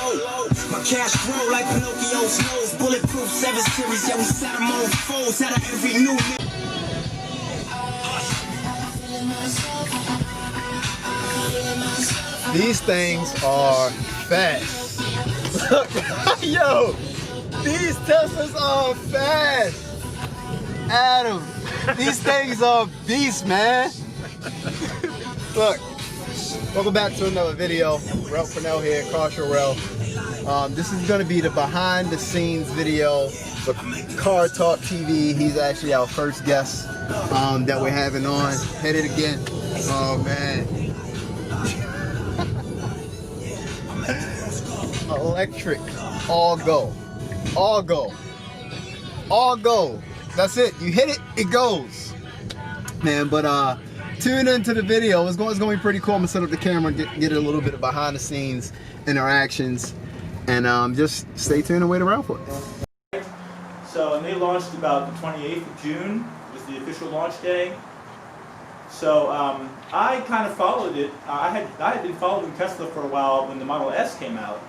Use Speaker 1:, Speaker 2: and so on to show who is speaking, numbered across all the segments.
Speaker 1: low. My cash grow like Pinocchio's nose. Bulletproof 7 series, yeah, we set them on foes out of every new.
Speaker 2: These things are fast. Look, yo, these Teslas are fast. Adam, these things are beasts, man. Look, welcome back to another video. Ralph Purnell here, Car Show Ralph. This is going to be the behind the scenes video for Car Talk TV. He's actually our first guest that we're having on. Hit it again. Oh man. Electric, all go, all go, all go. That's it. You hit it, it goes, man. But tune into the video. It's going to be pretty cool. I'm gonna set up the camera and get a little bit of behind the scenes interactions, and just stay tuned and wait around for it.
Speaker 3: So, and they launched about the 28th of June was the official launch day. So I kind of followed it. I had been following Tesla for a while when the Model S came out,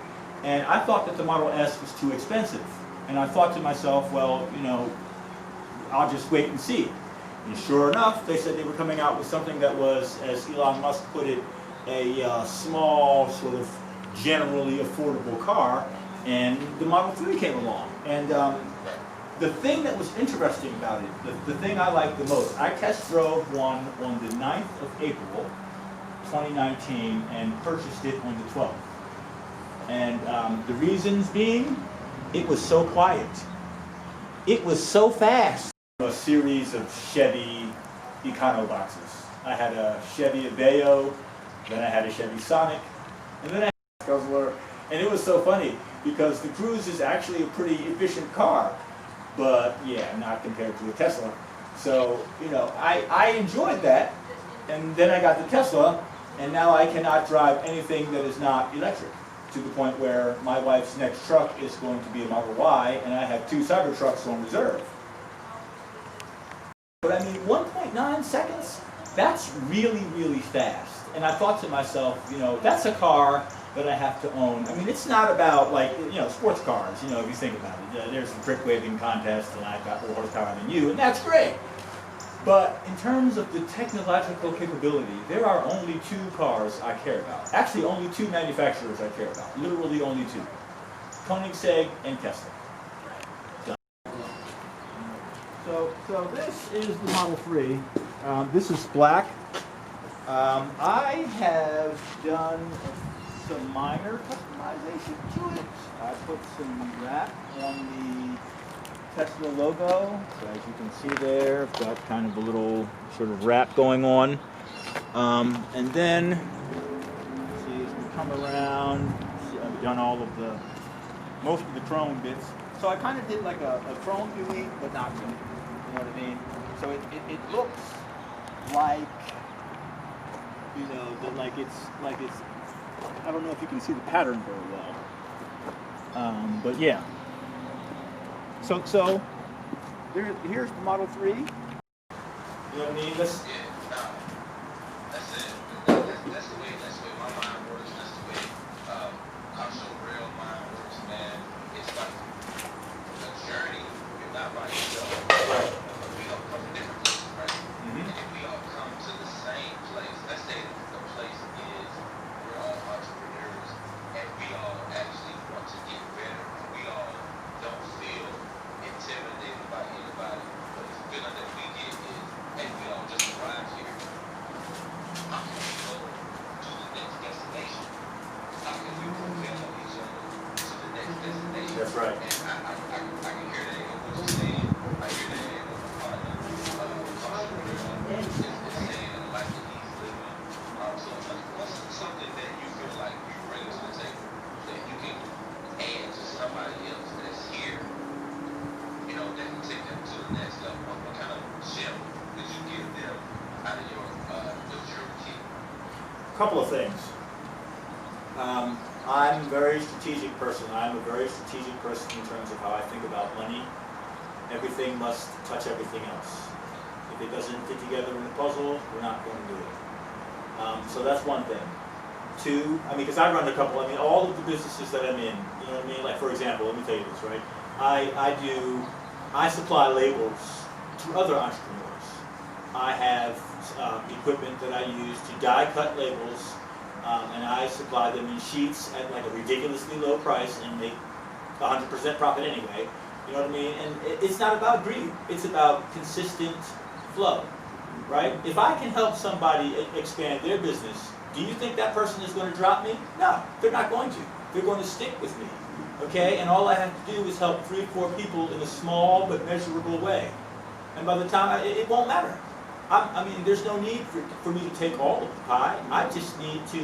Speaker 3: and I thought that the Model S was too expensive. And I thought to myself, well, you know, I'll just wait and see. And sure enough, they said they were coming out with something that was, as Elon Musk put it, a small, sort of generally affordable car, and the Model 3 came along. And the thing that was interesting about it, the thing I liked the most, I test drove one on the 9th of April, 2019, and purchased it on the 12th. And the reasons being, it was so quiet. It was so fast. A series of Chevy Econo boxes. I had a Chevy Aveo, then I had a Chevy Sonic, and then I had a Guzzler. And it was so funny because the Cruze is actually a pretty efficient car, but yeah, not compared to a Tesla. So, you know, I enjoyed that, and then I got the Tesla, and now I cannot drive anything that is not electric, to the point where my wife's next truck is going to be a Model Y, and I have 2 Cybertrucks on reserve. But I mean, 1.9 seconds, that's really, really fast. And I thought to myself, you know, that's a car that I have to own. I mean, it's not about, like, you know, sports cars, you know, if you think about it. There's a brick waving contest, and I've got more horsepower than you, and that's great. But in terms of the technological capability, there are only 2 cars I care about. Actually, only 2 manufacturers I care about. Literally only 2. Koenigsegg and Tesla. So this is the Model 3. This is black. I have done some minor customization to it. I put some wrap on the Tesla logo. So as you can see there, I've got kind of a little sort of wrap going on. And then, see, as we come around, see, I've done most of the chrome bits. So I kind of did like a chrome UE, but not really. You know what I mean? So it looks like, you know, like it's, I don't know if you can see the pattern very well. But yeah. So here's the Model 3. You know what I mean? That's it. That's the way my mind works. That's the way Car Show Real mind works, man. It's like a journey. You're not by yourself. Right. We all come from different places, right? Mm-hmm. And if we all come to the same place, let's say the place is we're all entrepreneurs and we all actually want to get better. We all don't feel intimidated by anybody, but the feeling that we get is, hey, we all just arrived here. How can we go to the next destination? How can we propel each other to the next destination? That's right. And I can hear that in what you're saying. I hear that in what my partner is saying, and the life that he's living. So what's something that you feel like you bring to the table that you can add to somebody else that's here, you know, that can take them to the next level? What kind of gem would you give them out of your key? A couple of things. I'm a very strategic person. I'm a very strategic person in terms of how I think about money. Everything must touch everything else. If it doesn't fit together in the puzzle, we're not going to do it. So that's one thing. too. I mean, because I run a couple. I mean, all of the businesses that I'm in. You know what I mean? Like, for example, let me tell you this, right? I supply labels to other entrepreneurs. I have equipment that I use to die cut labels, and I supply them in sheets at like a ridiculously low price and make 100% profit anyway. You know what I mean? And it's not about greed. It's about consistent flow, right? If I can help somebody expand their business, do you think that person is going to drop me? No, they're not going to. They're going to stick with me, okay? And all I have to do is help 3 or 4 people in a small but measurable way. And by the time, it won't matter. I mean, there's no need for me to take all of the pie. I just need to,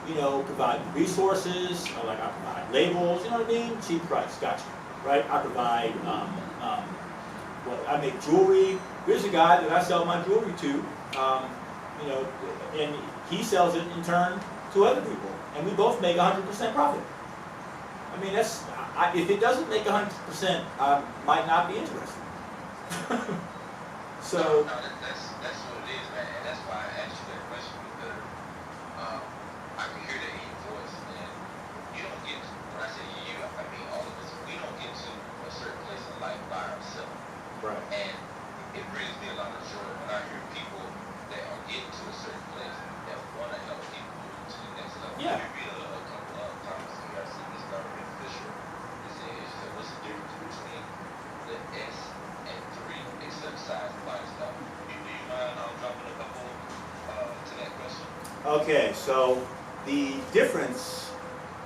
Speaker 3: you know, provide resources, like I provide labels, you know what I mean? Cheap price, gotcha, right? I provide, I make jewelry. There's a guy that I sell my jewelry to, you know, and he sells it in turn to other people. And we both make 100% profit. I mean, if it doesn't make 100%, I might not be interested. So.
Speaker 4: No, that's what it is, man, and that's why I asked you that question, because I can hear that in your voice, and you don't get to, when I say you, I mean all of us, we don't get to a certain place in life by ourselves.
Speaker 3: Right.
Speaker 4: And it brings me a lot of joy when I hear people that are getting to a certain place that want to help people move to the next level.
Speaker 3: Yeah.
Speaker 4: You read a couple of times, you guys see this Darwin Fisher, he said, what's the difference between the S and 3 except size and lifestyle? Do you mind dropping a couple to that question?
Speaker 3: Okay, so the difference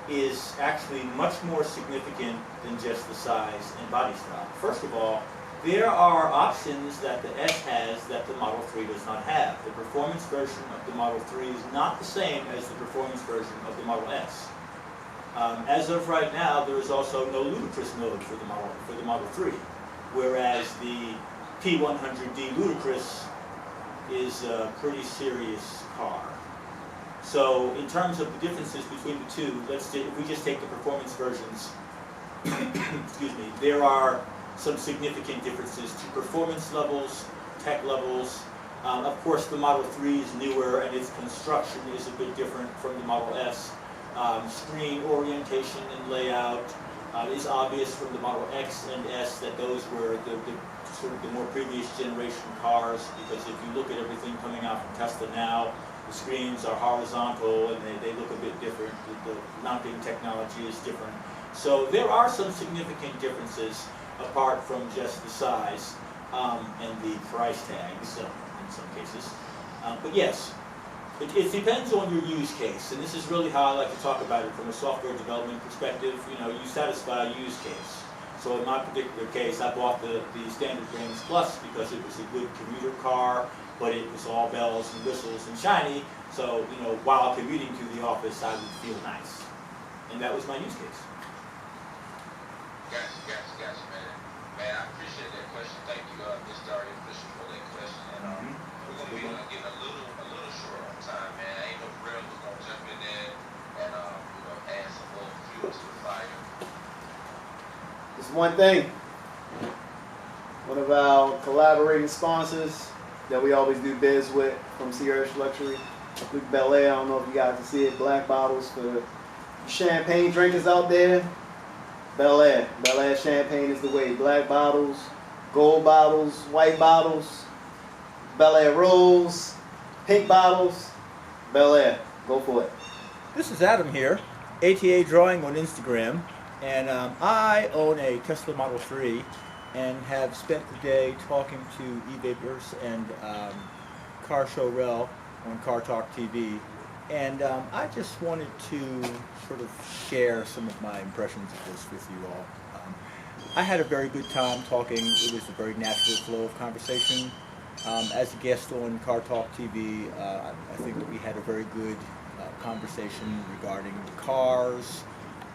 Speaker 3: is actually much more significant than just the size and body style. First of all, there are options that the S has that the Model 3 does not have. The performance version of the Model 3 is not the same as the performance version of the Model S. As of right now, there is also no ludicrous mode for the Model 3, whereas the P100D Ludicrous is a pretty serious car. So in terms of the differences between the two, if we just take the performance versions, excuse me, there are some significant differences to performance levels, tech levels. Of course, the Model 3 is newer and its construction is a bit different from the Model S. Screen orientation and layout is obvious from the Model X and S that those were the sort of the more previous generation cars, because if you look at everything coming out from Tesla now, the screens are horizontal and they look a bit different. The mounting technology is different. So there are some significant differences apart from just the size and the price tags in some cases. But yes, it depends on your use case, and this is really how I like to talk about it from a software development perspective. You know, you satisfy a use case. So in my particular case, I bought the Standard Range Plus because it was a good commuter car, but it was all bells and whistles and shiny. So, you know, while commuting to the office, I would feel nice. And that was my use case.
Speaker 4: Gotcha, man. Man, I appreciate that question. Thank you, Mr. Darwin Fisher, for that question. And we're going to be getting a little short on time, man. Ain't no real, we're going to jump in there and we're going to add some more fuel to the fire.
Speaker 2: Just one thing. One of our collaborating sponsors that we always do biz with from Sierra Luxury, Luke Bel Air. I don't know if you guys can see it. Black bottles for the champagne drinkers out there. Bel Air champagne is the way. Black bottles, gold bottles, white bottles, Bel Air rolls, pink bottles, Bel Air. Go for it.
Speaker 3: This is Adam here, ATA Drawing on Instagram, and I own a Tesla Model 3 and have spent the day talking to eVapors and Car Show Rel on Car Talk TV. And I just wanted to sort of share some of my impressions of this with you all. I had a very good time talking. It was a very natural flow of conversation. As a guest on Car Talk TV, I think that we had a very good conversation regarding the cars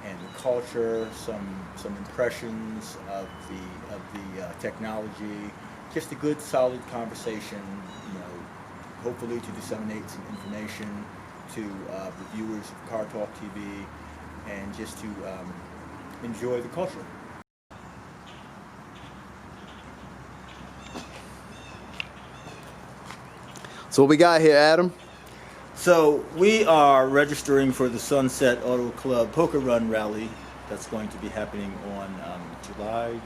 Speaker 3: and the culture, some impressions of the technology. Just a good, solid conversation. You know, hopefully to disseminate some information to the viewers of Car Talk TV, and just to enjoy the culture.
Speaker 2: So what we got here, Adam?
Speaker 3: So we are registering for the Sunset Auto Club Poker Run Rally. That's going to be happening on July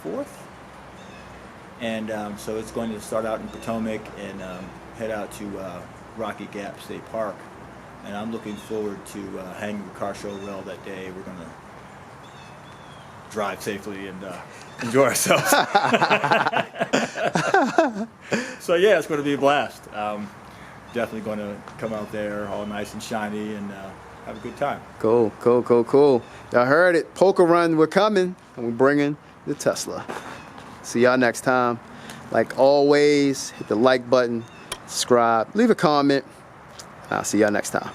Speaker 3: 24th. And so it's going to start out in Potomac and head out to Rocky Gap State Park. And I'm looking forward to hanging the car show rail that day. We're going to drive safely and enjoy ourselves. So yeah, it's going to be a blast. Definitely going to come out there all nice and shiny and have a good time.
Speaker 2: Cool. Y'all heard it. Poker Run, we're coming, and we're bringing the Tesla. See y'all next time. Like always, hit the like button, subscribe, leave a comment. I'll see y'all next time.